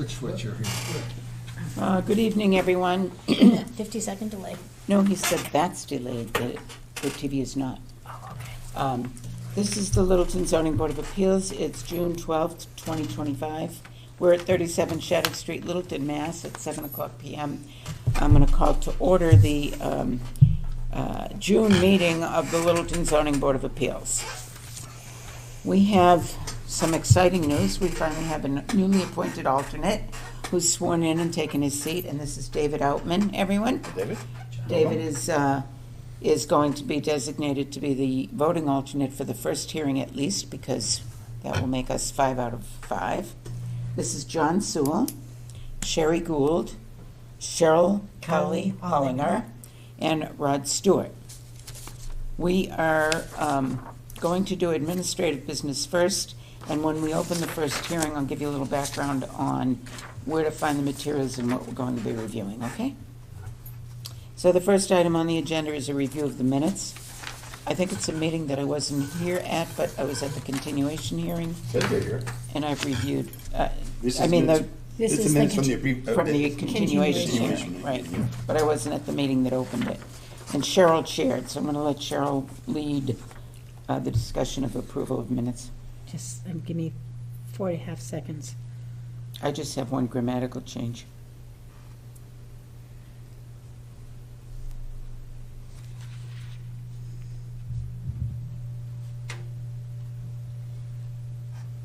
Switch you're here. Good evening, everyone. 50-second delay. No, he said that's delayed, the TV is not. This is the Littleton Zoning Board of Appeals. It's June 12th, 2025. We're at 37 Shattuck Street, Littleton, Mass. at 7 o'clock p.m. I'm going to call to order the June meeting of the Littleton Zoning Board of Appeals. We have some exciting news. We finally have a newly appointed alternate who's sworn in and taken his seat, and this is David Outman, everyone. David? David is going to be designated to be the voting alternate for the first hearing at least, because that will make us 5 out of 5. This is John Sewell, Sherry Gould, Cheryl Kelly Hollinger, and Rod Stewart. We are going to do administrative business first, and when we open the first hearing, I'll give you a little background on where to find the materials and what we're going to be reviewing, okay? So the first item on the agenda is a review of the minutes. I think it's a meeting that I wasn't here at, but I was at the continuation hearing, and I've reviewed, This from is the continuation hearing, right. But I wasn't at the meeting that opened it. And Cheryl chaired, so I'm going to let Cheryl lead the discussion of approval of minutes. Just give me 4.5 seconds. I just have one grammatical change.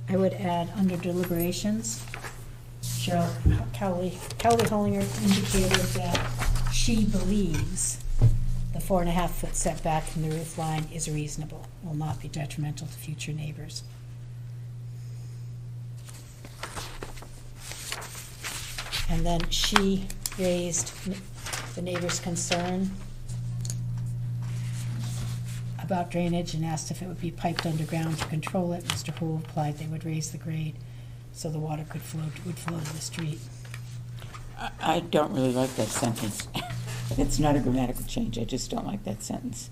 I would add under deliberations, Cheryl Kelly Hollinger indicated that she believes the 4.5-foot setback from the roof line is reasonable, will not be detrimental to future neighbors. And then she raised the neighbor's concern about drainage and asked if it would be piped underground to control it. Mr. Houle replied they would raise the grade so the water would flow to the street. I don't really like that sentence. It's not a grammatical change. I just don't like that sentence.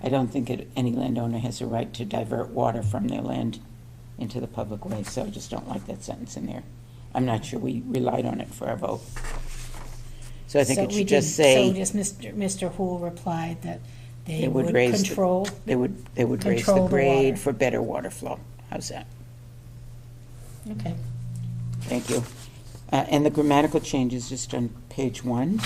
I don't think any landowner has a right to divert water from their land into the public way, so I just don't like that sentence in there. I'm not sure we relied on it for our vote. So I think it should just say. So just Mr. Houle replied that they would raise control. They would raise control the the grade water. for better water flow. How's that? Okay. Thank you. And the grammatical change is just on page 1.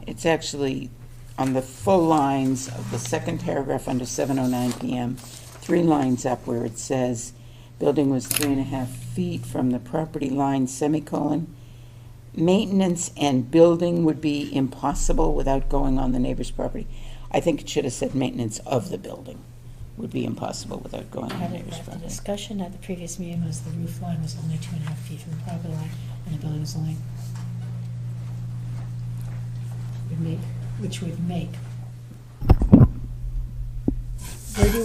It's actually on the full lines of the second paragraph under 7:09 p.m., 3 lines up where it says, building was 3.5 feet from the property line, semicolon. Maintenance and building would be impossible without going on the neighbor's property. I think it should have said maintenance of the building would be impossible without going on the neighbor's The property. discussion at the previous meeting was the roof line was only 2.5 feet from the property line, and the building was only, which would make. What do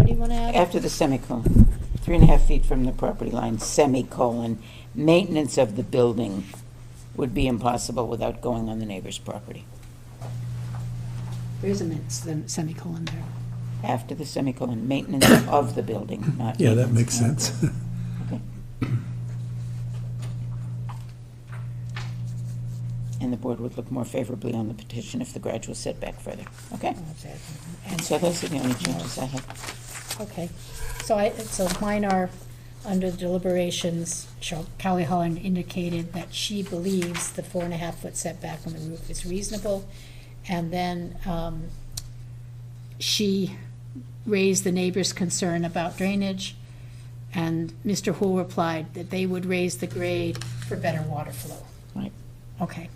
you want to add? After the semicolon, 3.5 feet from the property line, semicolon, maintenance of the building would be impossible without going on the neighbor's property. There is a semicolon there. After the semicolon, maintenance of the building, not Yeah, that maintenance makes of- sense. Okay. And the board would look more favorably on the petition if the garage was set back further. Okay? And So those are the only changes I have. okay, so mine are under deliberations. Kelly Holland indicated that she believes the 4.5-foot setback on the roof is reasonable, and then she raised the neighbor's concern about drainage, and Mr. Houle replied that they would raise the grade for better water flow. Right. Okay.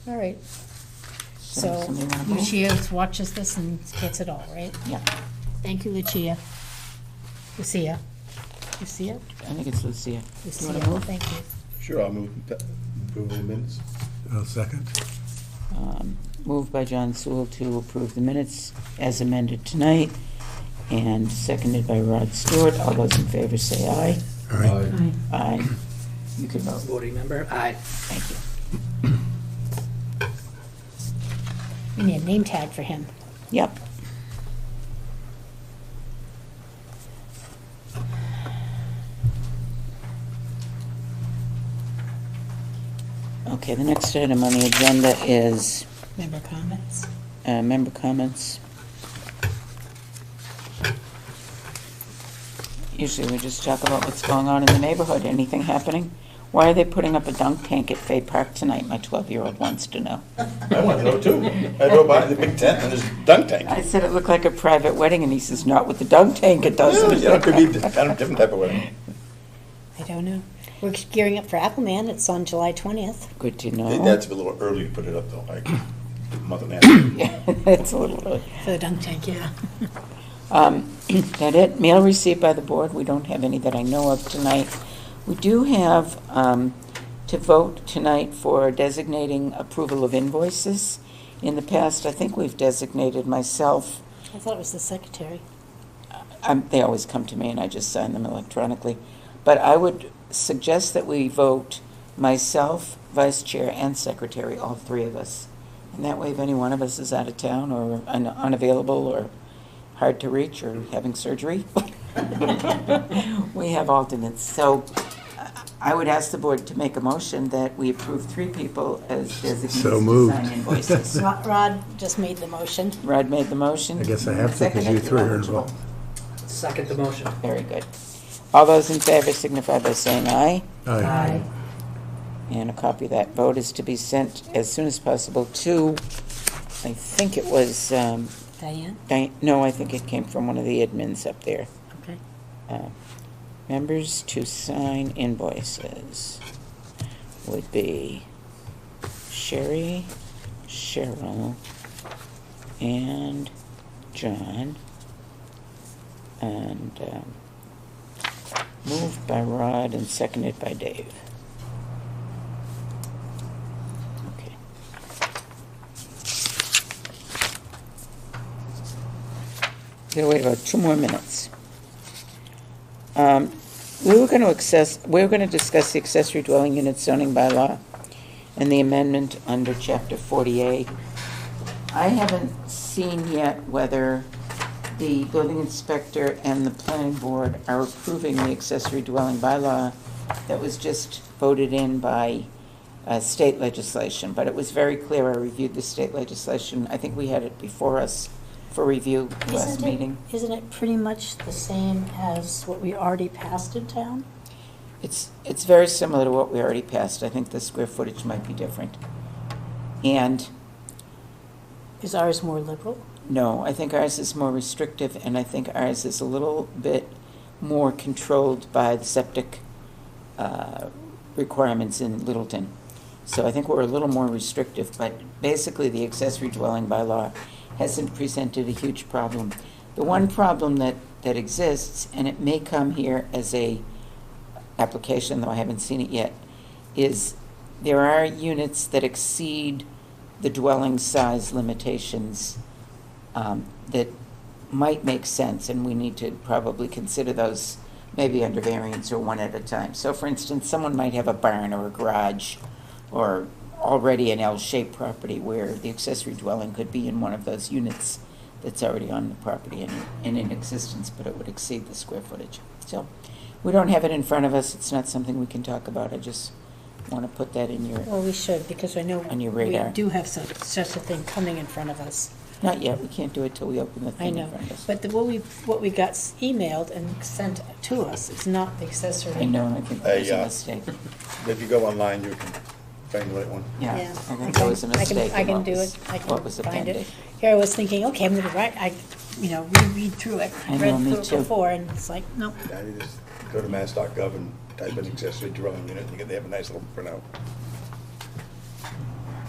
All right. So So somebody wanna move? Lucia watches this and gets it all, right? Yeah, Thank you, Lucia. Lucia? Lucia? I think it's Lucia. You Lucia, want to move? thank you. Sure, I'll move approval of the minutes. I'll second. Moved by John Sewell to approve the minutes as amended tonight, and seconded by Rod Stewart. All those in favor say aye. All right. Aye. Aye. You can vote. Voting member, aye. Thank you. We need a name tag for him. Yep. Okay, the next item on the agenda is Member comments? member comments. Usually we just talk about what's going on in the neighborhood, anything happening. Why are they putting up a dunk tank at Fay Park tonight? My 12-year-old wants to know. I want to know too. I drove by the big tent and there's a dunk tank. I said it looked like a private wedding, and he says, not with the dunk tank, it Yeah, doesn't. you know, it could be a different type of wedding. I don't know. We're gearing up for Appleman. It's on July 20th. Good to know. That's a little early to put it up though, like a month and a half. Yeah, it's a little early. For the dunk tank, yeah. That it? Mail received by the board. We don't have any that I know of tonight. We do have to vote tonight for designating approval of invoices. In the past, I think we've designated myself. I thought it was the secretary. They always come to me and I just sign them electronically. But I would suggest that we vote myself, vice chair, and secretary, all three of us. And that way, if any one of us is out of town or unavailable or hard to reach or having surgery, we have alternates. So I would ask the board to make a motion that we approve three people as designated So moved. to sign invoices. Rod just made the motion. Rod made the motion. I guess I have to, because you three are involved. Second the motion. Very good. All those in favor signify by saying aye. Aye. And a copy of that vote is to be sent as soon as possible to, I think it was, Diane? no, I think it came from one of the admins up there. Okay. Members to sign invoices would be Sherry, Cheryl, and John. And moved by Rod and seconded by Dave. Okay. Gonna wait about 2 more minutes. We were going to discuss the accessory dwelling unit zoning bylaw and the amendment under Chapter 48. I haven't seen yet whether the building inspector and the planning board are approving the accessory dwelling bylaw that was just voted in by state legislation, but it was very clear. I reviewed the state legislation. I think we had it before us for review last meeting. Isn't it pretty much the same as what we already passed in town? It's very similar to what we already passed. I think the square footage might be different. And Is ours more liberal? no, I think ours is more restrictive, and I think ours is a little bit more controlled by the septic requirements in Littleton. So I think we're a little more restrictive, but basically the accessory dwelling bylaw hasn't presented a huge problem. The one problem that exists, and it may come here as a application, though I haven't seen it yet, is there are units that exceed the dwelling size limitations that might make sense, and we need to probably consider those maybe under variance or one at a time. So for instance, someone might have a barn or a garage or already an L-shaped property where the accessory dwelling could be in one of those units that's already on the property and in existence, but it would exceed the square footage. So we don't have it in front of us. It's not something we can talk about. I just want to put that in your, Well, we should, because I know On your we radar. do have such a thing coming in front of us. not yet. We can't do it till we open the I thing in know, front of us. but what we got emailed and sent to us is not the accessory. I know, and I think that was a Yeah. mistake. If you go online, you can find the right one. Yeah, Yeah. I think that was a mistake. I in can what do was- it. I What can was find appended. it. Here I was thinking, okay, I'm gonna write, reread through it. I know, Read me through it too. before, and it's like, nope. Yeah, you just go to mass.gov and type in accessory dwelling unit, and they have a nice little printout.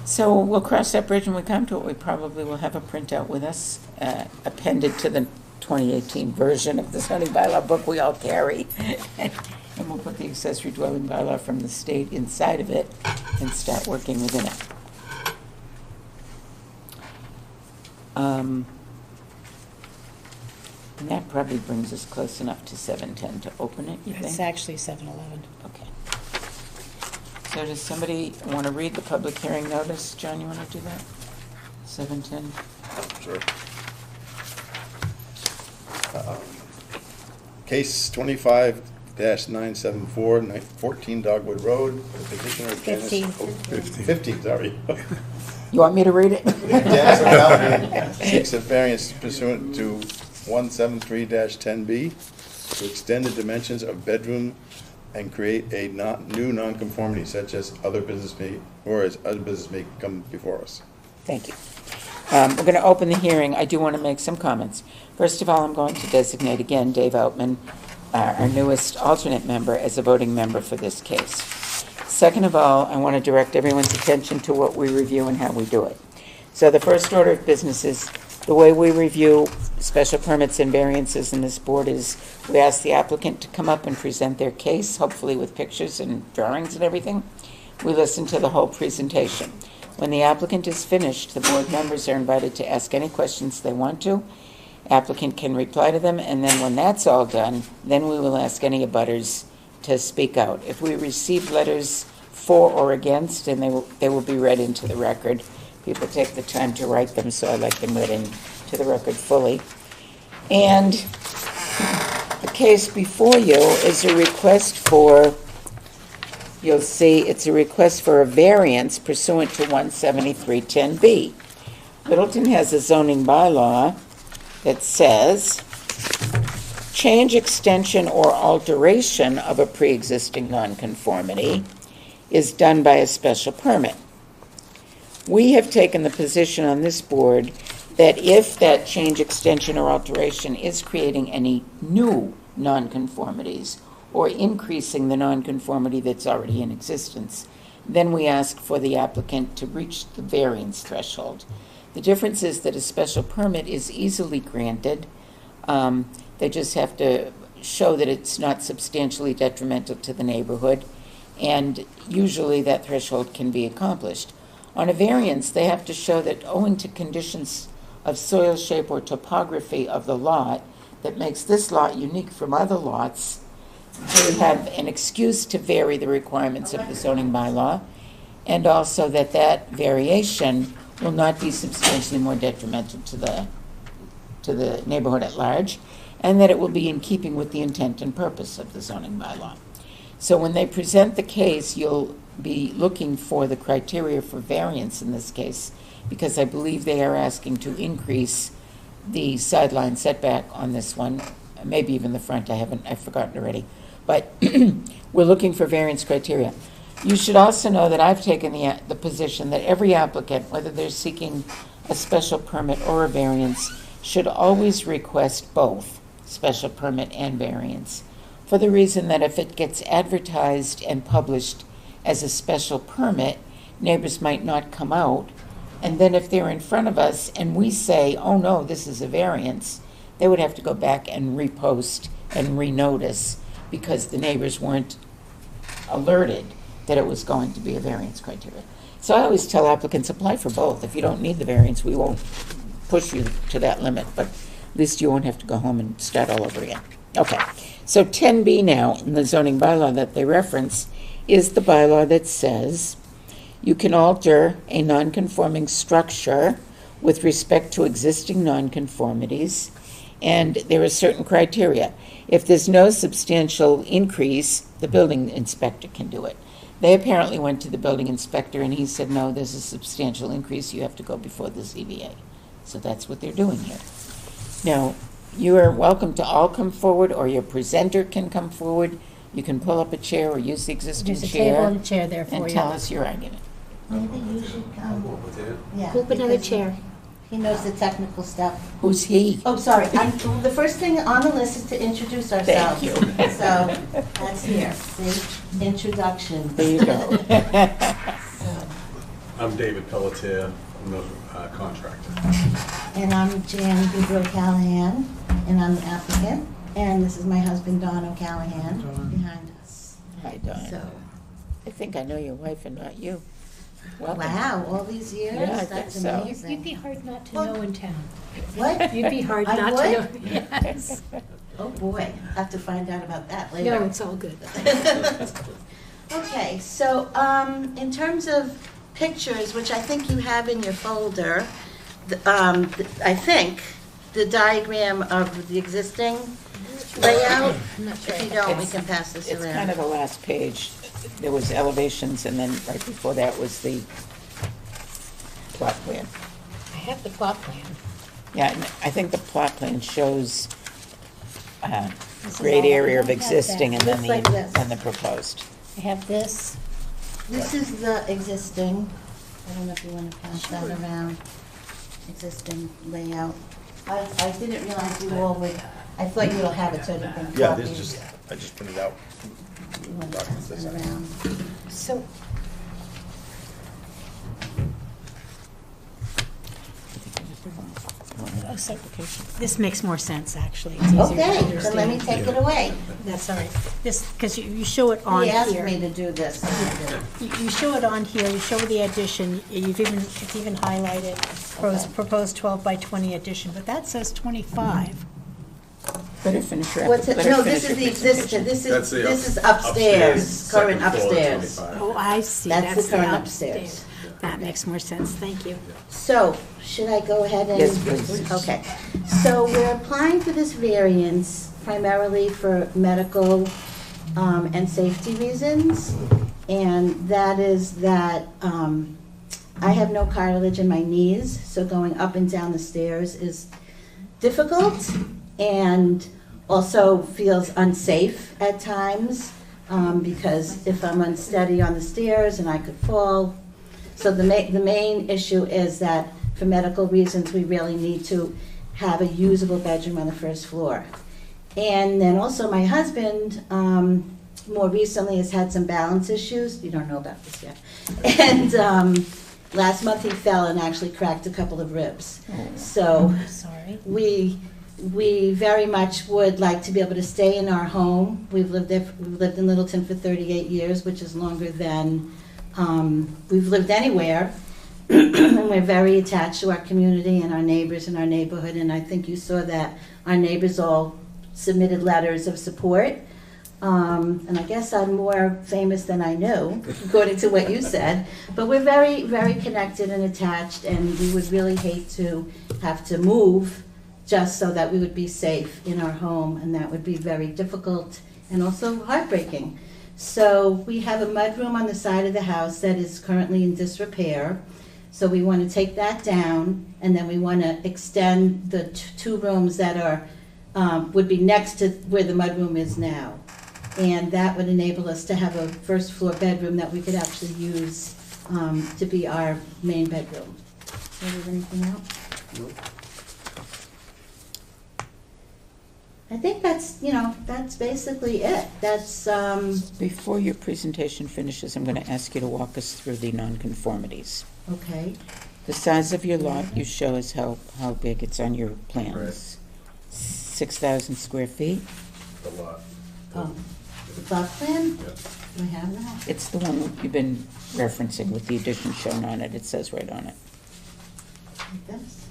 So we'll cross that bridge when we come to it. We probably will have a printout with us, appended to the 2018 version of the zoning bylaw book we all carry. And we'll put the accessory dwelling bylaw from the state inside of it and start working within it. And that probably brings us close enough to 7:10 to open it, you think? It's actually 7-Eleven. Okay. So does somebody want to read the public hearing notice? John, you want to do that? 7:10? Sure. Case 25 2022-974, 14 Dogwood Road. The petitioner is Janice. 15. 15, sorry. You want me to read it? Janice O'Callaghan seeks a variance pursuant to 173-10B to extend the dimensions of bedroom and create a new nonconformity such as other business may come before us. Thank you. We're going to open the hearing. I do want to make some comments. First of all, I'm going to designate again Dave Outman, our newest alternate member, as a voting member for this case. Second of all, I want to direct everyone's attention to what we review and how we do it. So the first order of business is the way we review special permits and variances in this board is we ask the applicant to come up and present their case, hopefully with pictures and drawings and everything. We listen to the whole presentation. When the applicant is finished, the board members are invited to ask any questions they want to. Applicant can reply to them, and then when that's all done, then we will ask any abutters to speak out. If we receive letters for or against, and they will be read into the record. People take the time to write them, so I like them read into the record fully. And the case before you is a request for, you'll see, it's a request for a variance pursuant to 173-10B. Littleton has a zoning bylaw that says, change, extension, or alteration of a pre-existing nonconformity is done by a special permit. We have taken the position on this board that if that change, extension, or alteration is creating any new nonconformities or increasing the nonconformity that's already in existence, then we ask for the applicant to reach the variance threshold. The difference is that a special permit is easily granted. They just have to show that it's not substantially detrimental to the neighborhood, and usually that threshold can be accomplished. On a variance, they have to show that owing to conditions of soil shape or topography of the lot that makes this lot unique from other lots, they have an excuse to vary the requirements of the zoning bylaw, and also that that variation will not be substantially more detrimental to the neighborhood at large, and that it will be in keeping with the intent and purpose of the zoning bylaw. So when they present the case, you'll be looking for the criteria for variance in this case, because I believe they are asking to increase the sideline setback on this one, maybe even the front. I've forgotten already. But we're looking for variance criteria. You should also know that I've taken the position that every applicant, whether they're seeking a special permit or a variance, should always request both special permit and variance, for the reason that if it gets advertised and published as a special permit, neighbors might not come out, and then if they're in front of us and we say, oh no, this is a variance, they would have to go back and repost and renotice because the neighbors weren't alerted that it was going to be a variance criteria. So I always tell applicants, apply for both. If you don't need the variance, we won't push you to that limit, but at least you won't have to go home and start all over again. Okay, so 10B now, in the zoning bylaw that they reference, is the bylaw that says you can alter a nonconforming structure with respect to existing nonconformities, and there are certain criteria. If there's no substantial increase, the building inspector can do it. They apparently went to the building inspector and he said, no, there's a substantial increase, you have to go before the ZBA. So that's what they're doing here. Now, you are welcome to all come forward, or your presenter can come forward. You can pull up a chair or use the existing There's a table chair and a chair there for and you. tell us your argument. Maybe you should come. Yeah, Pull up another because chair. He knows the technical stuff. Who's he? Oh, sorry, the first thing on the list is to introduce ourselves. Thank you. So, that's here, see, introduction. There you go. So, I'm David Pelletier, I'm a contractor. and I'm Jan Goodrow Callahan, and I'm the applicant. And this is my husband, Don O'Callahan, behind us. Hi, Don. So, I think I know your wife and not you. Welcome. wow, all these years? Yeah, I That's think so. amazing. You'd be hard not to know in town. What? You'd be hard I not would? to know. Yes. Oh, boy, I'll have to find out about that later. No, it's all good. Okay, so in terms of pictures, which I think you have in your folder, I think the diagram of the existing layout? If you don't, we can pass this It's kind around. of the last page. There was elevations, and then right before that was the plot plan. I have the plot plan. Yeah, and I think the plot plan shows This is great all- area of I have that. existing and then Looks like this. the proposed. I have this. This is the existing, I don't know if you want to pass that around, existing layout. I didn't realize you all would, I thought you all have it so you can copy. Yeah, this is just, I just printed out. You want to pass that around. So, oh, so this makes more sense, actually. It's easier to Okay, then let me understand. take it away. That's all right. This, because you show it on He asked here. me to do this. so I did. You show it on here, you show the addition, it's even highlighted, proposed 12 by 20 addition, but that says 25. Better finish your, What's it, better no, finish this your is the existing, presentation. this is upstairs, current second floor, upstairs. 25. Oh, I see. That's the current upstairs. That makes more sense, thank you. So, should I go ahead and? Yes, please. Okay, so we're applying for this variance primarily for medical and safety reasons. And that is that I have no cartilage in my knees, so going up and down the stairs is difficult and also feels unsafe at times because if I'm unsteady on the stairs and I could fall. So the main issue is that for medical reasons, we really need to have a usable bedroom on the first floor. And then also my husband, more recently has had some balance issues. You don't know about this yet. And last month he fell and actually cracked a couple of ribs. So Sorry. we very much would like to be able to stay in our home. We've lived in Littleton for 38 years, which is longer than we've lived anywhere. And we're very attached to our community and our neighbors and our neighborhood. And I think you saw that our neighbors all submitted letters of support. And I guess I'm more famous than I knew, according to what you said. But we're very, very connected and attached, and we would really hate to have to move just so that we would be safe in our home, and that would be very difficult and also heartbreaking. So we have a mudroom on the side of the house that is currently in disrepair. So we want to take that down, and then we want to extend the two rooms that are, would be next to where the mudroom is now. And that would enable us to have a first floor bedroom that we could actually use to be our main bedroom. So is there anything else? I think that's, that's basically it. That's, Before your presentation finishes, I'm going to ask you to walk us through the nonconformities. okay. The size of your lot you show us how big it's on your plans. 6,000 square feet. The lot. Oh, the plot plan? Yep. Do I have that? It's the one you've been referencing with the addition shown on it. It says right on it. Like this?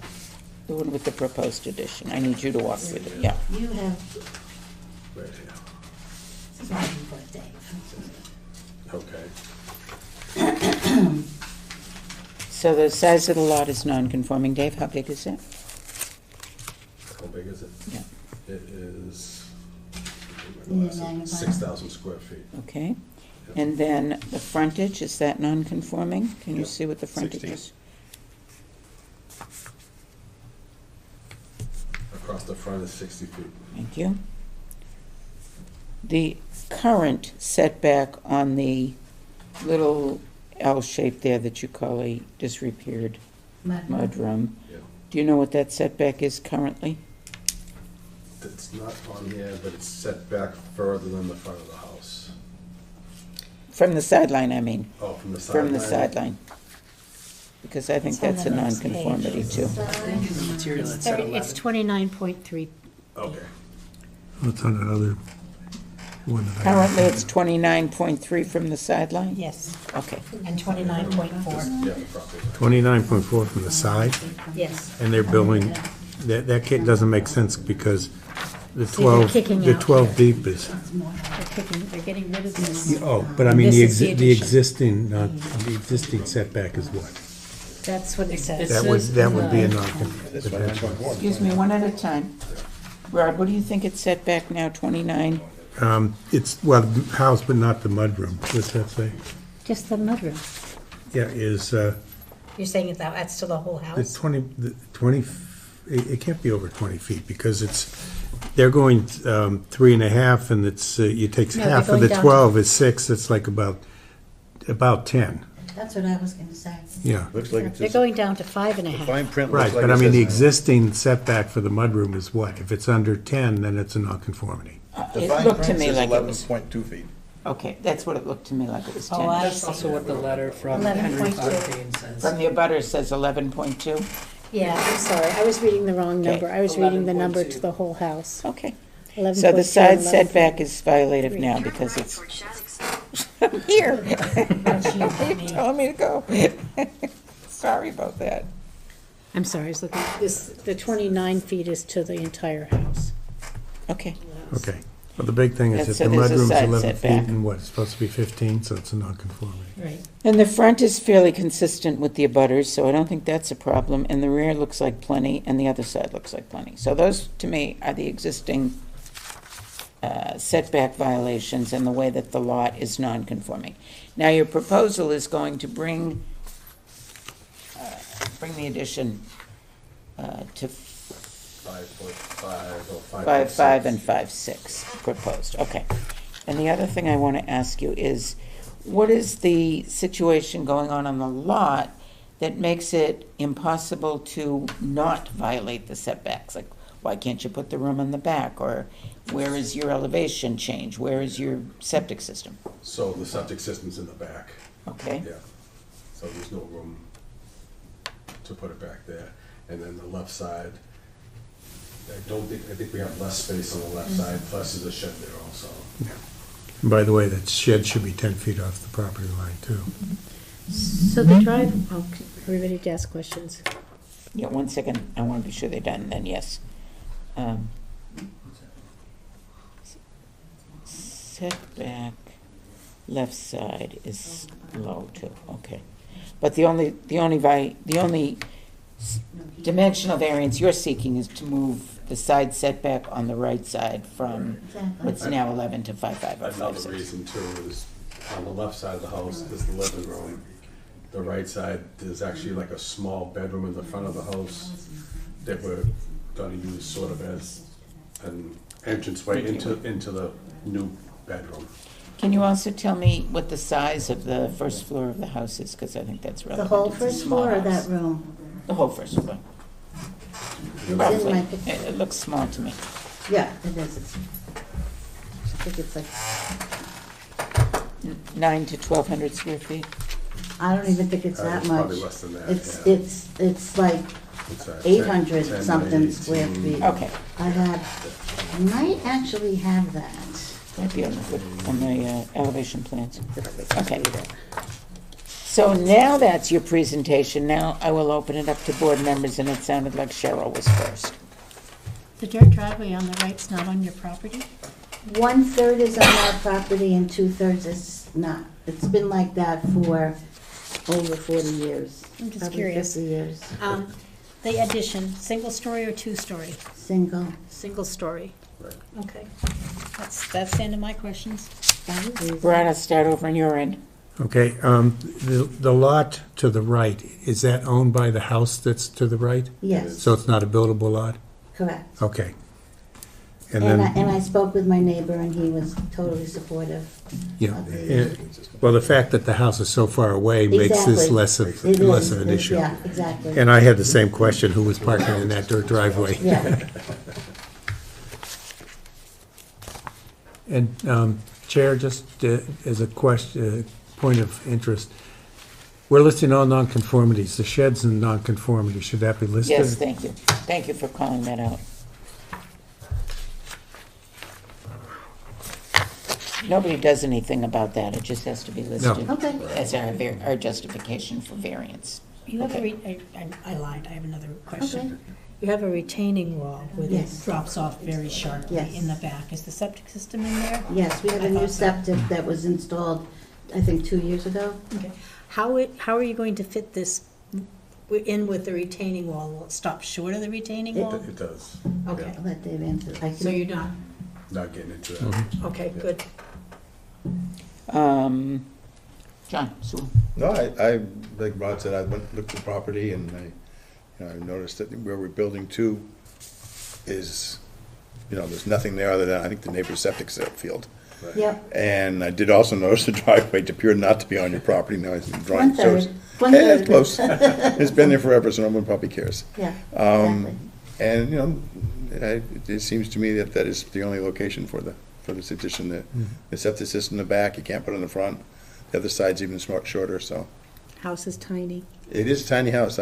The one with the proposed addition. I need you to walk with it, yeah. You have, Right here. this is my birthday. Okay. So the size of the lot is non-conforming. Dave, how big is it? How big is it? Yeah. It is Yeah, 6,000 square feet. Okay. And then the frontage, is that non-conforming? Can you Yep. see what the frontage 16. is? Across the front is 60 feet. Thank you. The current setback on the little L shape there that you call a disrepaired mudroom, Yeah. do you know what that setback is currently? It's not on here, but it's set back further than the front of the house. From the sideline, I mean, Oh, from the sideline? from the sideline. Because I think It's on that's a the next nonconformity page. too. It's 29.3. Okay. What's on the other one? that I- Currently, it's 29.3 from the sideline? Yes, Okay. and 29.4. Yeah, the property. 29.4 from the side, Yes. and they're building, doesn't make sense because the See, they're 12, kicking the out. 12 deep is, They're getting rid of this. oh, but I mean, This the is the the existing setback is what? That's what it says. That would be a non-conforming. Excuse me, one at a time. Rod, what do you think it's set back now, 29? It's, well, the house, but not the mudroom. What's that say? Just the mudroom. Yeah, is, You're saying that's to the whole the house? 20, it can't be over 20 feet because they're going 3.5 and it's, it takes No, they're half of going the down to- 12 is 6, it's like about 10, That's what I was gonna say. yeah. Looks like it's They're just, going down to the 5.5. fine print looks Right, like but it I mean, the says- existing setback for the mudroom is what? If it's under 10, then it's a nonconformity. The It fine looked to print me says like it was, 11.2 feet. okay, that's what it looked to me like it was 10. Oh, I That's see. also what the letter from Henry 11.2. Fontaine says. From the abutter says 11.2? Yeah, I'm sorry, I was reading the wrong Okay. number. I was reading the number 11.2. to the whole house. Okay. 11.2 So the and side 11.3. setback is violative now because it's, I'm here. That's you, not me. Telling me to go. Sorry about that. I'm sorry, I was looking, the 29 feet is to the entire house. Okay. Okay. Well, the big thing is Yeah, if so the there's a mudroom's side 11 feet setback. and what, it's supposed to be 15, so it's a nonconformity. Right. And the front is fairly consistent with the abutters, so I don't think that's a problem. And the rear looks like plenty, and the other side looks like plenty. So those, to me, are the existing setback violations and the way that the lot is non-conforming. Now, your proposal is going to bring the addition to 5.5 or 5.5 and 5.6 proposed, okay. And the other thing I want to ask you is, what is the situation going on the lot that makes it impossible to not violate the setbacks? Like, why can't you put the room in the back? Or where is your elevation change? Where is your septic system? So the septic system's in the back, Okay, yeah. So there's no room to put it back there. And then the left side, I think we have less space on the left side, plus there's a shed there also. And by the way, that shed should be 10 feet off the property line, too. So the drive, oh, are we ready to ask questions? yeah, 1 second, I want to be sure they're done, then yes. Setback, left side is low too, okay. But the only dimensional variance you're seeking is to move the side setback on the right side from Exactly. what's now 11 to 5.5 or Another 5.6. reason too is on the left side of the house is the living room. The right side, there's actually like a small bedroom in the front of the house that we're gonna use sort of as an entranceway into the new bedroom. Can you also tell me what the size of the first floor of the house is? Because I think that's The relevant. whole It's a first small floor or house. that room? The whole first floor. It's in Roughly. my It picture. it looks small to me. Yeah, it is. I think it's like, 9 to 1,200 square feet. I don't even think it's that It's much. probably less than that, It's, yeah. it's like It's, 800 10 by something square 18. feet. Okay. I might actually have that. Might be on the elevation plans. Okay. So now that's your presentation. Now I will open it up to board members, and it sounded like Cheryl was first. The dirt driveway on the right's not on your property? 1/3 is on our property and 2/3 is not. It's been like that for over 40 years. I'm just Probably curious. 50 years. The addition, single story or two-story? Single. Single story. Right. Okay. That's the end of my questions. That was easy. Brad, I'll start over on your end. Okay, the lot to the right, is that owned by the house that's to the right? Yes, So it's not a buildable lot? correct. Okay. And And then, I spoke with my neighbor and he was totally supportive. yeah, well, the fact that the house is so far away makes this Exactly. less It of is, an issue. Yeah, exactly. And I had the same question, who was parking in that dirt driveway? Yeah. And Chair, just as a question, point of interest, we're listing all nonconformities. The shed's in nonconformity. Should that be listed? Yes, thank you. Thank you for calling that out. Nobody does anything about that. It just has to be listed Okay. as our justification for variance. You have I lied, I have another question. You have a retaining wall where Yes. it drops off very sharply Yes. in the back. Is the septic system in there? Yes, we have a I new thought so. septic that was installed, I think, 2 years ago. Okay. How are you going to fit this we're in with the retaining wall, will it stop short of the retaining wall? It does. Okay, I'll let Dave answer. so you're not, Not getting into that. okay, good. John, Sewell. No, I, like Rod said, I went, looked at the property and I noticed that where we're building to is, there's nothing there other than, I think, the neighbor's septic field. Yep, And I did also notice the driveway appeared not to be on your property. Now it's drawing. 1/3. Yeah, it's close. It's been there forever, so no one probably cares. yeah, Um, exactly. And, it seems to me that that is the only location for this addition. The septic system in the back, you can't put it in the front. The other side's even shorter, so. House is tiny. It is a tiny house.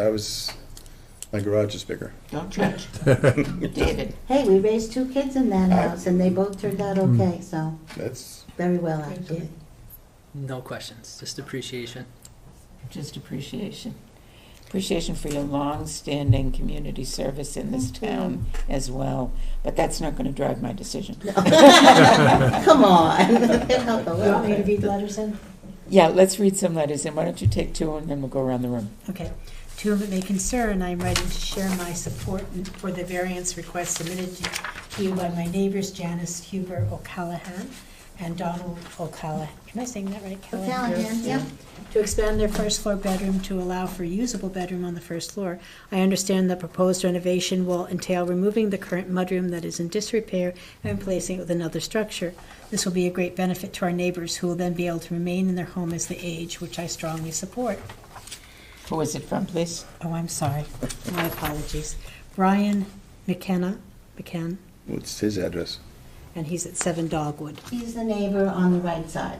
My garage is bigger. Don't judge. David. Hey, we raised 2 kids in that house, and they both turned out okay, so, That's, very well, actually. No questions, just appreciation. Just appreciation. Appreciation for your long-standing community service in this town as well, but that's not going to drive my decision. Come on. You want me to read letters in? Yeah, let's read some letters in. Why don't you take 2 and then we'll go around the room. Okay. To whom it may concern, I am writing to share my support for the variance request submitted to you by my neighbors Janice Huber O'Callahan and Donald O'Callahan. Am I saying that right? Callahan, yep. To expand their first floor bedroom to allow for a usable bedroom on the first floor. I understand the proposed renovation will entail removing the current mudroom that is in disrepair and replacing it with another structure. This will be a great benefit to our neighbors who will then be able to remain in their home as they age, which I strongly support. Who is it from, please? Oh, I'm sorry. My apologies. Brian McKenna, what's his address? and he's at 7 Dogwood. He's the neighbor on the right side.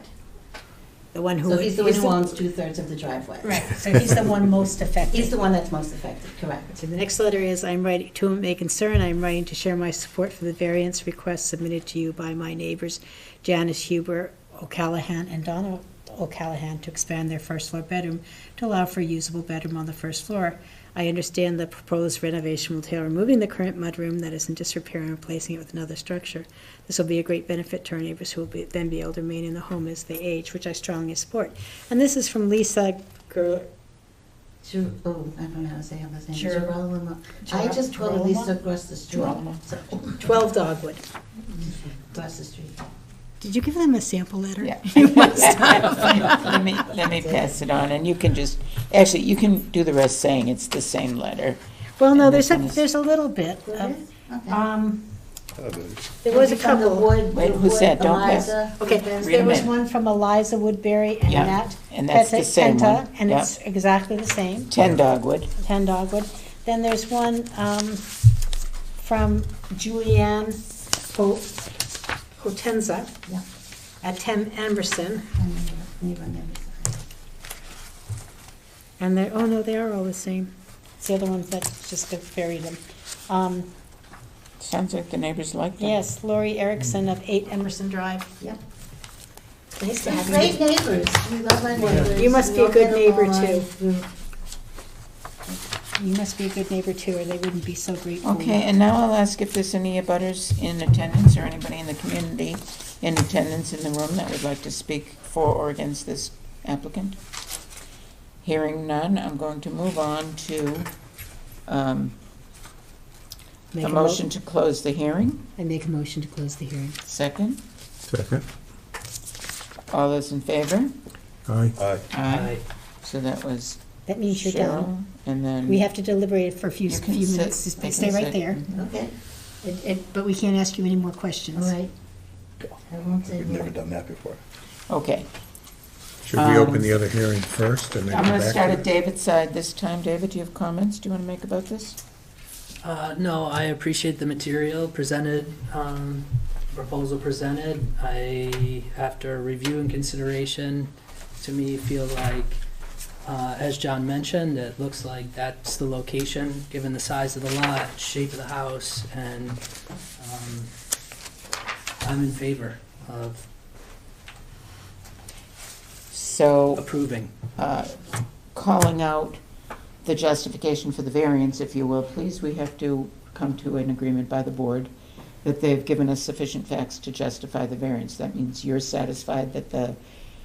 The one who. So he's the one who owns 2/3 of the driveway. Right, so he's the one most affected. He's the one that's most affected, correct. So the next letter is, I'm writing, to whom it may concern, I'm writing to share my support for the variance request submitted to you by my neighbors Janice Huber O'Callahan and Donna O'Callahan to expand their first floor bedroom to allow for a usable bedroom on the first floor. I understand the proposed renovation will entail removing the current mudroom that is in disrepair and replacing it with another structure. This will be a great benefit to our neighbors who will then be able to remain in the home as they age, which I strongly support. And this is from Lisa Oh, I don't know how to say her last name. Sure. Girolamo. I just call her Lisa across the street. Girolamo. So, 12 Dogwood. across the street. Did you give them a sample letter? Yeah. Let me pass it on, and you can just, actually, you can do the rest saying it's the same letter. Well, no, And there's this one is- there's a little bit. There of- is? Okay. There was a From the couple. Wood- Wait, the who's Wood, that? Don't pass. Eliza, Okay, Woodbury. Read there 'em was in. one from Eliza Woodbury and Yeah, Nat and that's the same Penta, one. and Yeah. it's exactly the same, 10 Dogwood. 10 Dogwood. Then there's one from Julianne Potenza Yeah. at 10 Emerson. And you run there. And they're, oh no, they are all the same. It's the other ones that just got buried them. Sounds like the neighbors like them. Yes, Lori Erickson of 8 Emerson Drive. Yep. Nice to They're have great you. neighbors. We love our neighbors. You must We be a all good get neighbor, along. too. You must be a good neighbor too, or they wouldn't be so grateful. Okay, and now I'll ask if there's any abutters in attendance or anybody in the community in attendance in the room that would like to speak for or against this applicant. Hearing none, I'm going to move on to Make a motion to close the hearing. I make a motion to close the hearing. Second, Second. all those in favor? Aye. Aye. So that was That means you're done. Cheryl, and then. We have to deliberate for a few You can minutes. sit. Just They stay can right sit. there. Okay, But we can't ask you any more all questions. right. I won't say We've never more. done that before. Okay, Should we open the other hearing first and then I'm go going to back start to at it? David's side this time. David, do you have comments do you want to make about this? No, I appreciate the material presented, proposal presented. I, after review and consideration, to me, feel like, as John mentioned, it looks like that's the location, given the size of the lot, shape of the house, and I'm in favor of So, approving. calling out the justification for the variance, if you will, please, we have to come to an agreement by the board that they've given us sufficient facts to justify the variance. That means you're satisfied that the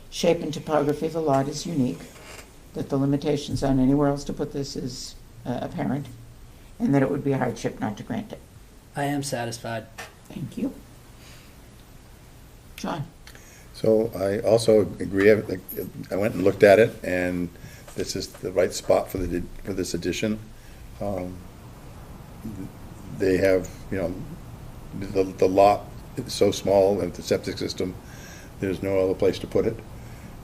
shape and topography of the lot is unique, that the limitations on anywhere else to put this is apparent, and that it would be a hardship not to grant it. I am satisfied. Thank you. John? So I also agree, I went and looked at it, and this is the right spot for this addition. They have, the lot is so small, and the septic system, there's no other place to put it,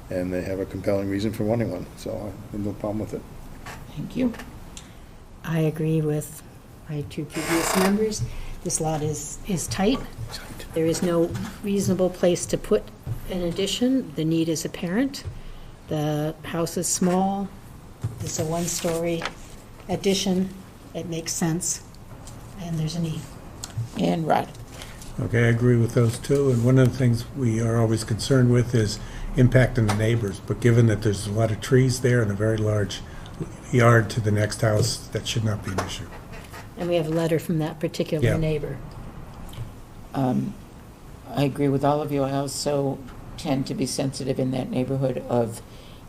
and they have a compelling reason for wanting one, so I have no problem with it. Thank you. I agree with my two previous members. This lot is tight. There is no reasonable place to put an addition. The need is apparent. The house is small. It's a one-story addition. It makes sense, and there's a need. And Rod? Okay, I agree with those two, and one of the things we are always concerned with is impact on the neighbors, but given that there's a lot of trees there and a very large yard to the next house, that should not be an issue. And we have a letter from that particular Yeah. neighbor. I agree with all of you. I also tend to be sensitive in that neighborhood of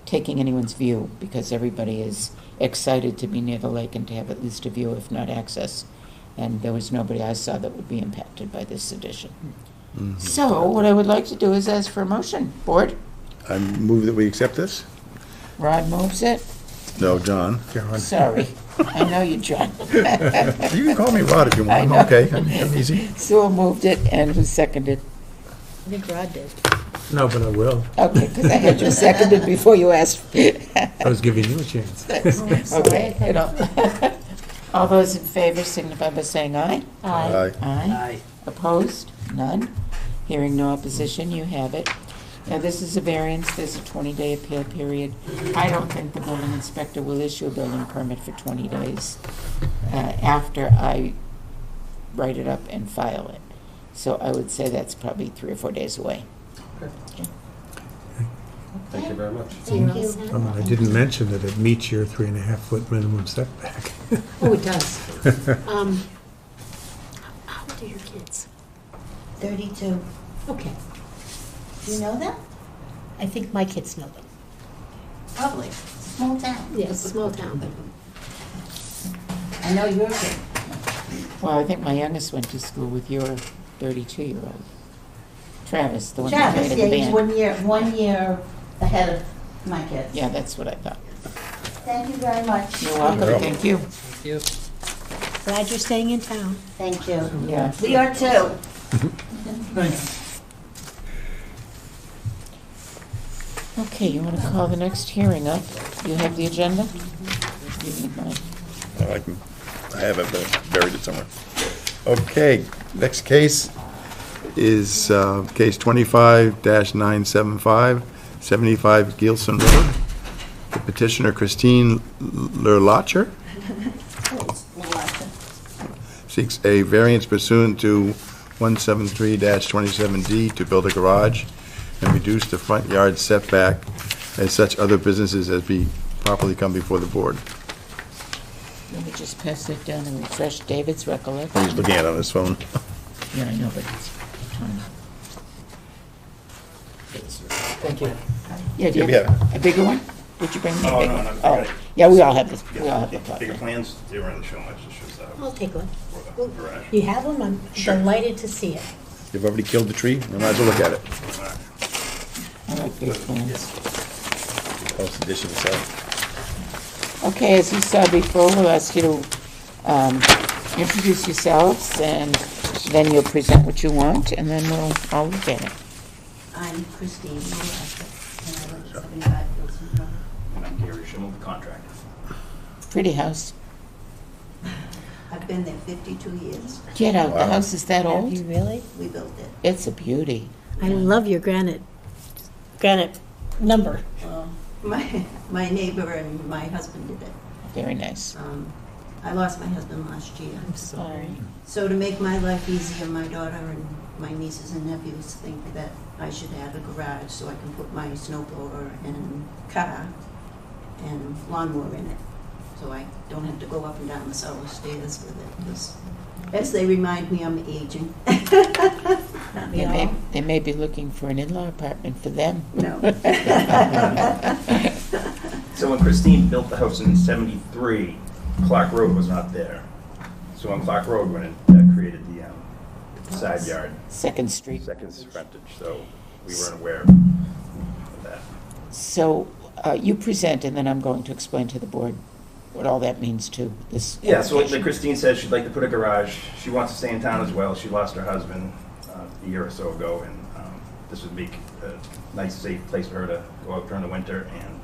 taking anyone's view, because everybody is excited to be near the lake and to have at least a view, if not access. And there was nobody I saw that would be impacted by this addition. So what I would like to do is ask for a motion. Board? I move that we accept this? Rod moves it. No, John. John? Sorry. I know you, John. You can call me Rod if you want, I know. okay, I'm easy. Sewell moved it, and who seconded? I think Rod did. No, but I will. Okay, because I had you seconded before you asked. I was giving you a chance. Okay, all those in favor signify by saying aye. Aye. Aye. Aye. Opposed? None. Hearing no opposition, you have it. Now, this is a variance, there's a 20-day appeal period. I don't think the building inspector will issue a building permit for 20 days after I write it up and file it. So I would say that's probably 3 or 4 days away. Thank you very much. Thank you. I didn't mention that it meets your 3.5-foot minimum setback. Oh, it does. How old are your kids? 32. Okay. Do you know that? I think my kids know them. Probably. Small town. Yes, small town. I know your kid. Well, I think my youngest went to school with your 32-year-old. Travis, the one that Travis, played yeah, in the he's band. 1 year ahead of my kids. Yeah, that's what I thought. Thank you very much. You're welcome, thank you. Thank you. Glad you're staying in town. Thank you. Yeah. We are too. Okay, you want to call the next hearing up? You have the agenda? You need mine. I have it, but I buried it somewhere. Okay, next case is case 25-975, 75 Gilson Road. The petitioner Christine Lerlacher seeks a variance pursuant to 173-27D to build a garage and reduce the front yard setback as such other businesses as be properly come before the board. Let me just pass that down and refresh David's recollection. He's looking at it on his phone. Yeah, I know, but it's time. Thank you. Yeah, do you Yeah, have a bigger one? Did you bring me a Oh, big no, one? no, I Oh, got it. yeah, we all have this, we all have the Bigger plot. plans, they don't really show much, it shows I'll take one. the garage. You have them? I'm Sure. delighted to see it. You've already killed the tree, you might as well look at it. I like these plans. Post edition itself. Okay, as you saw before, we'll ask you to introduce yourselves, and then you'll present what you want, and then we'll all look at it. I'm Christine Lerlacher, and I live at 75 Gilson Road. And I'm Gary Schimmel, the contractor. Pretty house. I've been there 52 years. Get out, the Wow. house is that Have old? you really? We built it. It's a beauty. I love your granite number. Well, my neighbor and my husband did it. Very nice. I lost my husband last year. I'm sorry. So to make my life easier, my daughter and my nieces and nephews think that I should add a garage so I can put my snow blower and car and lawnmower in it. So I don't have to go up and down the cellar stairs with it, because as they remind me, I'm aging. They may be looking for an in-law apartment for them. No. So when Christine built the house in '73, Clark Road was not there. So when Clark Road went in, that created the side yard, Second Street. second frontage, so we weren't aware of that. So you present, and then I'm going to explain to the board what all that means to this. Yeah, so like application. Christine said, she'd like to put a garage. She wants to stay in town as well. She lost her husband a year or so ago, and this would make a nice, safe place for her to go out during the winter. And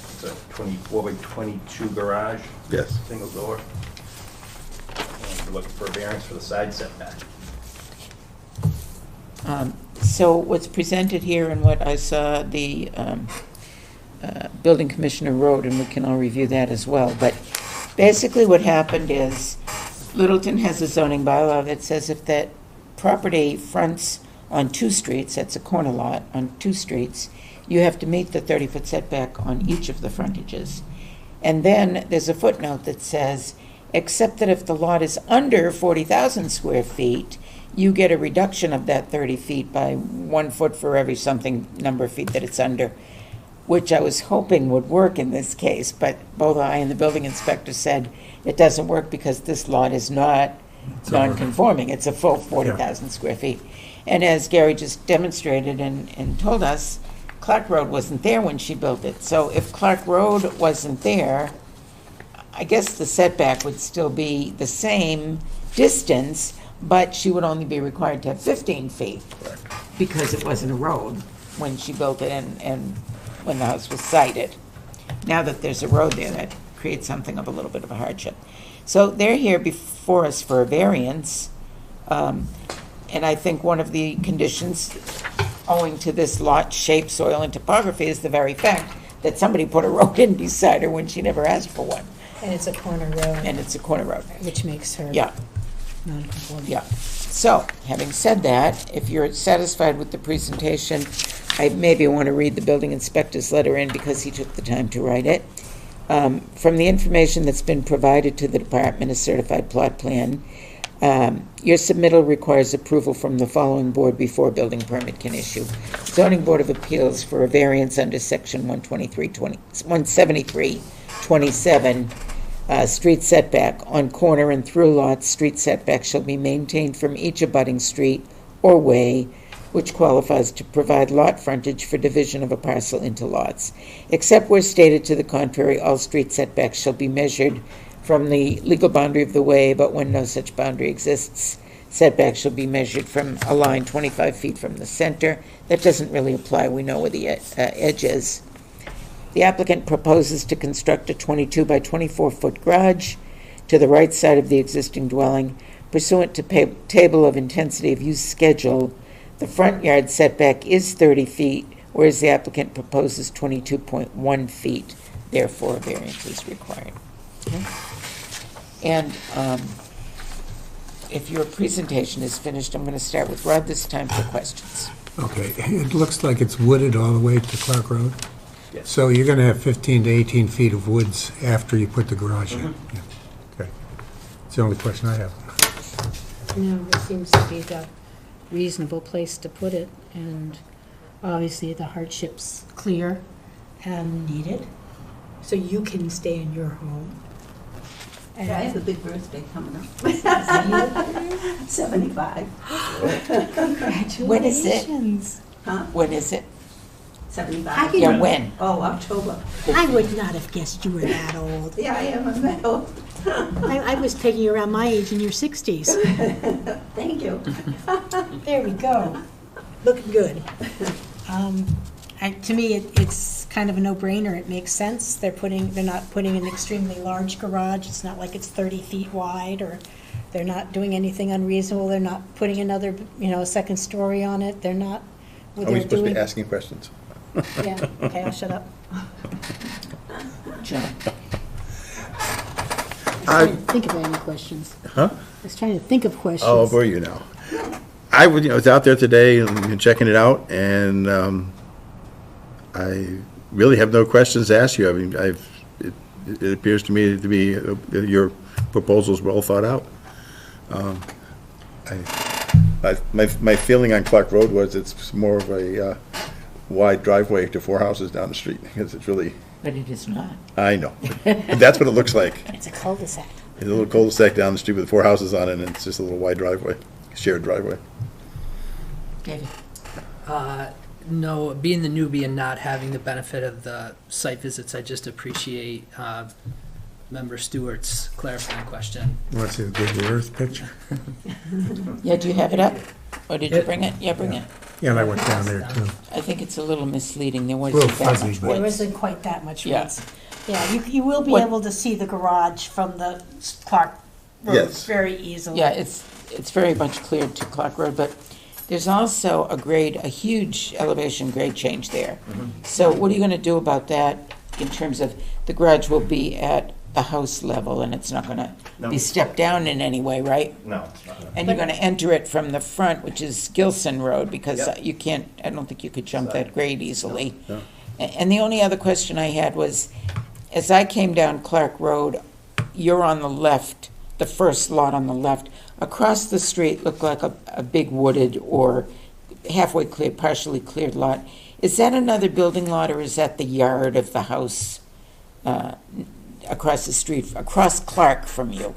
it's a 24 by 22 garage, Yes. single door. And we're looking for a variance for the side setback. So what's presented here and what I saw the building commissioner wrote, and we can all review that as well, but basically what happened is Littleton has a zoning bylaw that says if that property fronts on two streets, that's a corner lot on two streets, you have to meet the 30-foot setback on each of the frontages. And then there's a footnote that says, except that if the lot is under 40,000 square feet, you get a reduction of that 30 feet by 1 foot for every something number of feet that it's under, which I was hoping would work in this case, but both I and the building inspector said it doesn't work because this lot is not non-conforming. It's a full 40,000 square feet. And as Gary just demonstrated and told us, Clark Road wasn't there when she built it. So if Clark Road wasn't there, I guess the setback would still be the same distance, but she would only be required to have 15 feet because it wasn't a road when she built it and when the house was sited. Now that there's a road there, that creates something of a little bit of a hardship. So they're here before us for a variance, and I think one of the conditions owing to this lot shape, soil, and topography is the very fact that somebody put a road in beside her when she never asked for one, And it's a corner road, and it's a corner road. which makes her Yeah. non-conforming. Yeah. So, having said that, if you're satisfied with the presentation, I maybe want to read the building inspector's letter in because he took the time to write it. From the information that's been provided to the department, a certified plot plan, your submittal requires approval from the following board before a building permit can issue. Zoning Board of Appeals for a variance under section 173-27, street setback. On corner and through lots, street setback shall be maintained from each abutting street or way which qualifies to provide lot frontage for division of a parcel into lots. Except where stated to the contrary, all street setbacks shall be measured from the legal boundary of the way, but when no such boundary exists, setback shall be measured from a line 25 feet from the center. That doesn't really apply. We know where the edge is. The applicant proposes to construct a 22 by 24-foot garage to the right side of the existing dwelling. Pursuant to table of intensity of use schedule, the front yard setback is 30 feet, whereas the applicant proposes 22.1 feet. Therefore, a variance is required. Okay? And if your presentation is finished, I'm going to start with Rod this time for questions. Okay, it looks like it's wooded all the way to Clark Road? Yes. So you're going to have 15 to 18 feet of woods after you put the garage in? Yeah. Okay. It's the only question I have. No, it seems to be the reasonable place to put it, and obviously the hardship's clear and needed, so you can stay in your home. And Yeah, I have a big birthday coming up. 75. Congratulations. When is it? Huh? When is it? 75. Yeah, when? Oh, October. I would not have guessed you were that old. Yeah, I am a metal. I was taking you around my age in your 60s. Thank you. There we go. Looking good. To me, it's kind of a no-brainer. It makes sense. They're not putting an extremely large garage. It's not like it's 30 feet wide, or they're not doing anything unreasonable. They're not putting another, a second story on it. They're not. Are we supposed to be asking questions? Yeah. Okay, I'll shut up. John? I was trying to think of any questions. Huh? I was trying to think of questions. Oh, were you now? I was out there today and checking it out, and I really have no questions to ask you. I mean, it appears to me to be your proposal's well thought out. My feeling on Clark Road was it's more of a wide driveway to 4 houses down the street, because it's really, But it is not. I know, but that's what it looks like. It's a cul-de-sac. There's a little cul-de-sac down the street with 4 houses on it, and it's just a little wide driveway, shared driveway. David? No, being the newbie and not having the benefit of the site visits, I just appreciate Member Stewart's clarifying question. You want to see the Google Earth picture? Yeah, do you have it up? Or did you bring it? Yeah, bring it. Yeah, and I went down there too. I think it's a little misleading. There A wasn't little that fuzzy, much but- There width. isn't quite that much Yeah. width. Yeah, you will be What- able to see the garage from the Clark Road Yes. very easily. Yeah, it's very much cleared to Clark Road, but there's also a huge elevation grade change there. So what are you gonna do about that in terms of, the garage will be at the house level and it's not gonna No. be stepped down in any way, right? No, it's not. And you're gonna enter it from the front, which is Gilson Road, because Yep. you can't, I don't think you could jump that grade easily. No. And the only other question I had was, as I came down Clark Road, you're on the left, the first lot on the left. Across the street looked like a big wooded or halfway cleared, partially cleared lot. Is that another building lot, or is that the yard of the house across the street, across Clark from you?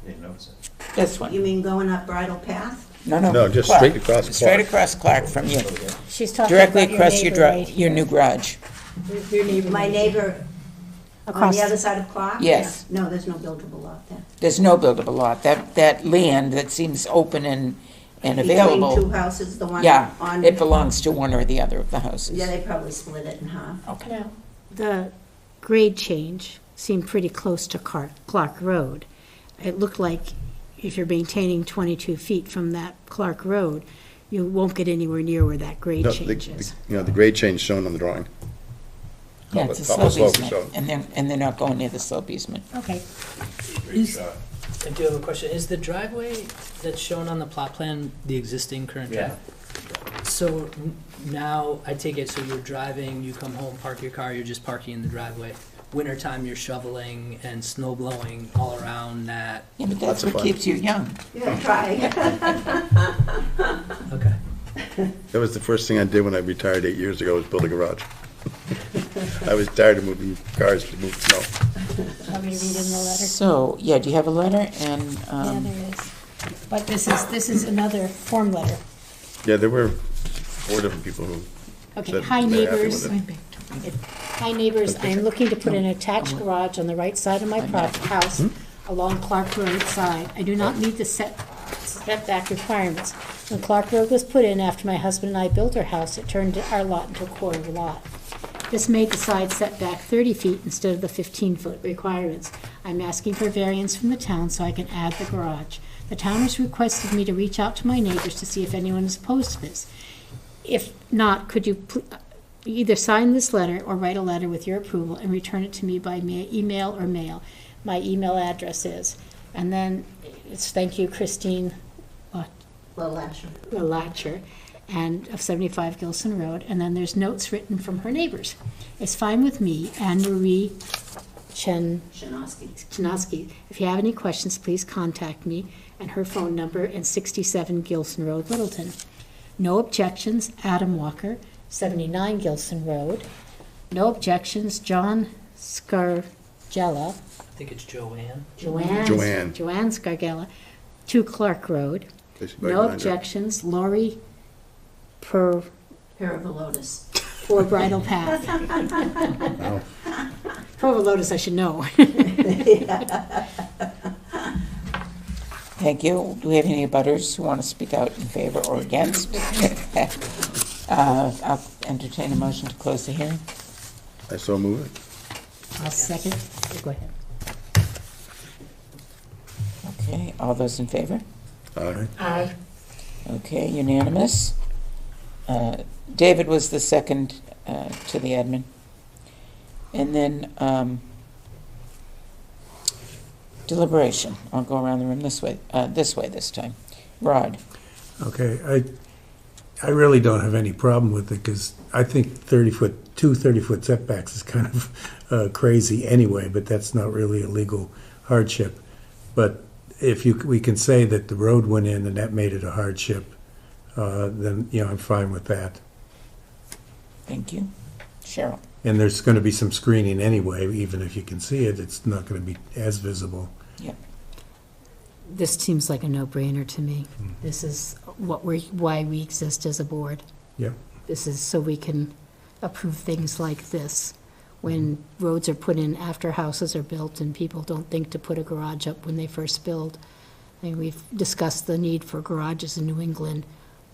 Didn't notice it. This one? You mean going up Bridle Path? No, No, just Clark. straight across Clark. Straight across Clark from you. She's talking Directly about your across your neighbor right your here. new garage. Your neighbor. My neighbor on Across, the other side of Clark? Yes. Yeah. No, there's no buildable lot there. There's no buildable lot. That land that seems open and Between two available, houses, the one yeah, on. it belongs to one or the other of the houses. Yeah, they probably split it in half. Okay. now, the grade change seemed pretty close to Clark Road. It looked like if you're maintaining 22 feet from that Clark Road, you won't get anywhere near where that grade No, change is. the grade change shown on the drawing. Yeah, it's a Top of slope slope, easement, and they're not going near the slope easement. Okay, I do have a question. Is the driveway that's shown on the plot plan the existing current Yeah. driveway? So now, I take it, so you're driving, you come home, park your car, you're just parking in the driveway. Wintertime, you're shoveling and snow blowing all around that. Yeah, but Lots that's of what fun. keeps you young. Yeah, try. Okay. That was the first thing I did when I retired 8 years ago, was build a garage. I was tired of moving cars to move snow. want me to read in the letter? So, yeah, do you have a letter? And, Yeah, there is. But this is another form letter. Yeah, there were 4 different people who Okay, said hi they're happy neighbors. with it. Hi neighbors, I am looking to put an attached garage on the right side of my house along Clark Road side. I do not meet the setback requirements. When Clark Road was put in after my husband and I built our house, it turned our lot into a quarter lot. This made the side setback 30 feet instead of the 15-foot requirements. I'm asking for variance from the town so I can add the garage. The town has requested me to reach out to my neighbors to see if anyone is opposed to this. If not, could you either sign this letter or write a letter with your approval and return it to me by email or mail? My email address is, and then it's thank you, Christine Latcher, and of 75 Gilson Road, and then there's notes written from her neighbors. It's fine with me, Anne Marie Chinaski. If you have any questions, please contact me, and her phone number is 67 Gilson Road, Littleton. No objections, Adam Walker, 79 Gilson Road. No objections, John Scargella. I think it's Joanne. Joanne. Joanne Scargella, 2 Clark Road. Basically No behind her. objections, Lori Paravolotus. for Bridle Path. Wow. Provolotus, I should know. Thank you. Do we have any abutters who want to speak out in favor or against? I'll entertain a motion to close the hearing. I so move it. I'll second. Go ahead. Okay, all those in favor? Aye. Aye. Okay, unanimous. David was the second to the admin. And then deliberation. I'll go around the room this way this time. Rod? Okay, I really don't have any problem with it, because I think 30-foot setbacks is kind of crazy anyway, but that's not really a legal hardship. But if we can say that the road went in and that made it a hardship, then, I'm fine with that. Thank you. Cheryl? And there's going to be some screening anyway, even if you can see it, it's not going to be as visible. This seems like a no-brainer to me. This is why we exist as a board. Yep. This is so we can approve things like this. When roads are put in after houses are built and people don't think to put a garage up when they first build. And we've discussed the need for garages in New England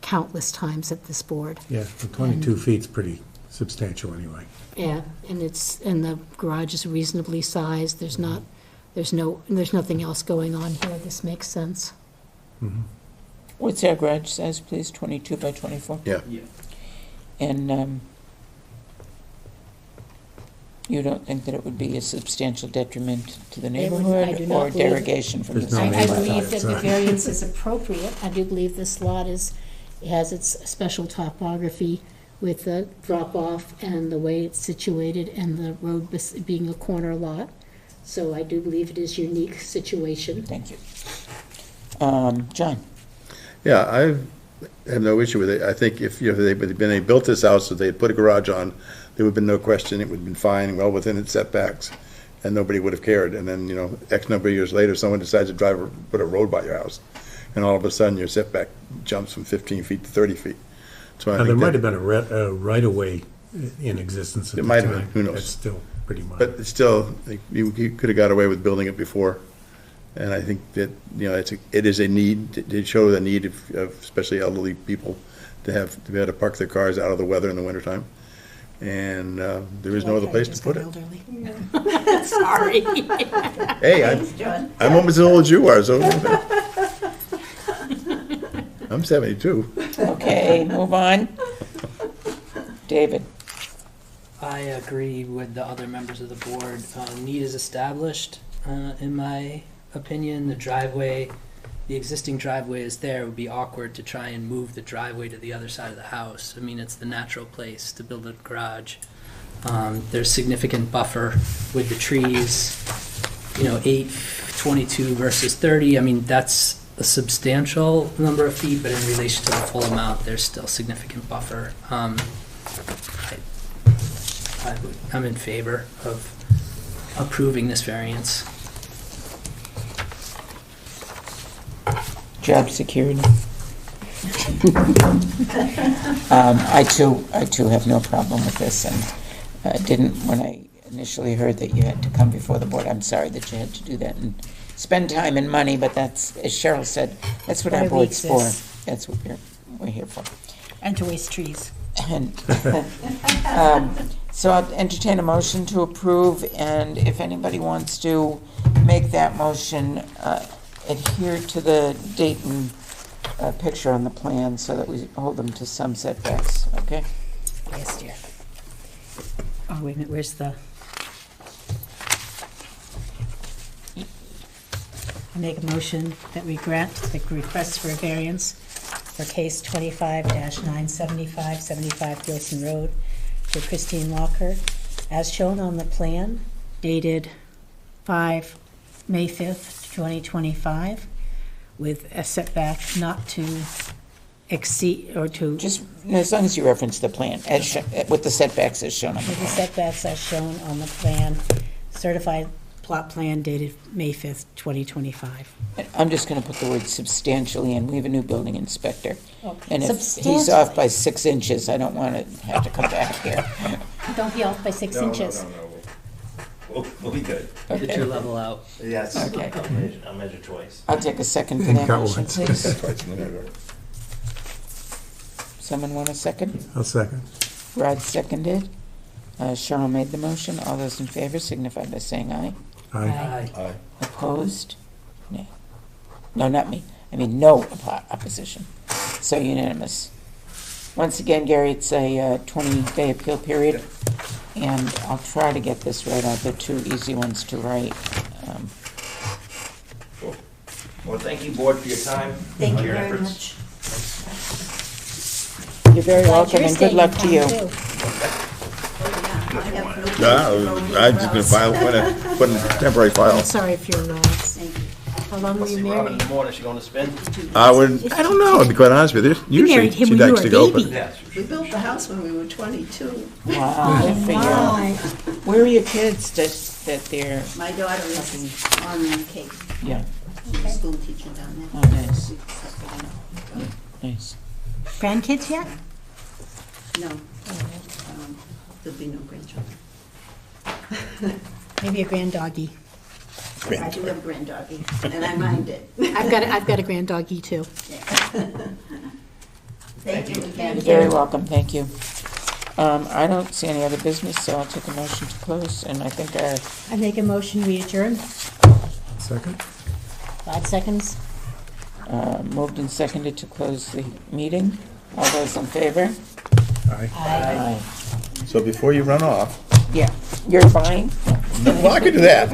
countless times at this board. Yeah, the 22 feet's pretty substantial anyway. Yeah, and the garage is reasonably sized. There's nothing else going on here. This makes sense. What's our garage size, please? 22 by 24? Yeah. And you don't think that it would be a substantial detriment to the I neighborhood do not or believe- derogation from the There's no zoning I neighbor. bylaw? believe that the Sorry. variance is appropriate. I do believe this lot has its special topography with the drop-off and the way it's situated and the road being a corner lot. So I do believe it is a unique situation. Thank you. John? Yeah, I have no issue with it. I think if they built this house, if they had put a garage on, there would have been no question, it would have been fine, well within its setbacks, and nobody would have cared. And then, X number of years later, someone decides to put a road by your house, and all of a sudden, your setback jumps from 15 feet to 30 feet. So I Now, there think might that, have been a right-of-way in existence at the It time. might have been, who knows? That's still pretty minor. but it's still, you could have got away with building it before. And I think that, it is a need, to show the need of especially elderly people to be able to park their cars out of the weather in the wintertime. And there is no other place to put it. Sorry. Hey, I'm almost as old as you are, so. I'm 72. Okay, move on. David? I agree with the other members of the board. Need is established, in my opinion. The existing driveway is there. It would be awkward to try and move the driveway to the other side of the house. I mean, it's the natural place to build a garage. There's significant buffer with the trees, 8, 22 versus 30. I mean, that's a substantial number of feet, but in relation to the full amount, there's still significant buffer. I'm in favor of approving this variance. Job security. I too have no problem with this, and didn't, when I initially heard that you had to come before the board, I'm sorry that you had to do that and spend time and money, but that's, as Cheryl said, that's what our Why we board's for. exist. That's what we're here for. And to waste trees. And, so I'll entertain a motion to approve, and if anybody wants to make that motion, adhere to the date and picture on the plan so that we hold them to some setbacks, okay? Yes, dear. Oh, wait a minute, where's the? I make a motion that we grant the request for a variance for case 25-975, 75 Gilson Road for Christine Walker, as shown on the plan, dated May 5th, 2025, with a setback not to exceed, or to, Just, as long as you reference the plan, as with the setbacks as shown on the with the plan. setbacks as shown on the plan, certified plot plan dated May 5th, 2025. I'm just gonna put the word substantially in, we have a new building inspector. Oh, And if he's substantially. off by 6 inches, I don't wanna have to come back here. Don't be off by 6 inches. We'll be good. Get your Okay, level out. Yes. Okay. I'll measure twice. I'll take a second for that Got motion, one. please. Someone want a second? I'll second. Rod seconded. Cheryl made the motion. All those in favor signify by saying aye. Aye. Aye. Opposed? Nay. No, not me. I mean, no opposition. So unanimous. Once again, Gary, it's a 20-day appeal period, and I'll try to get this right. They're two easy ones to write. Well, thank you, board, for your time. Thank and you your very efforts. much. You're very Glad welcome, you're and good staying luck in to you. town, too. Oh, yeah, I have no- I'm just gonna put a temporary file. I'm sorry for your loss. Thank you. How long were See you Robin in married? the morning, she going to spin? I don't know, to be quite honest with you. Usually married him she when you likes were to a go, but baby. Yeah. We built the house when we were 22. Wow, good for you. My. Where are your kids that they're, My daughter is on Cape, yeah, she's school teaching down there. oh, nice, nice. Grandkids yet? No, there'll be no grandchildren. Maybe a grand doggy. I do have a granddoggy, and I mind it. I've got a grand doggy too. Thank you again. You're very welcome, thank you. I don't see any other business, so I'll take a motion to close, and I think I make a motion, we adjourn. Second? 5 seconds. moved and seconded to close the meeting. All those in favor? Aye. Aye. so before you run off, Yeah, you're buying? well, I could do that.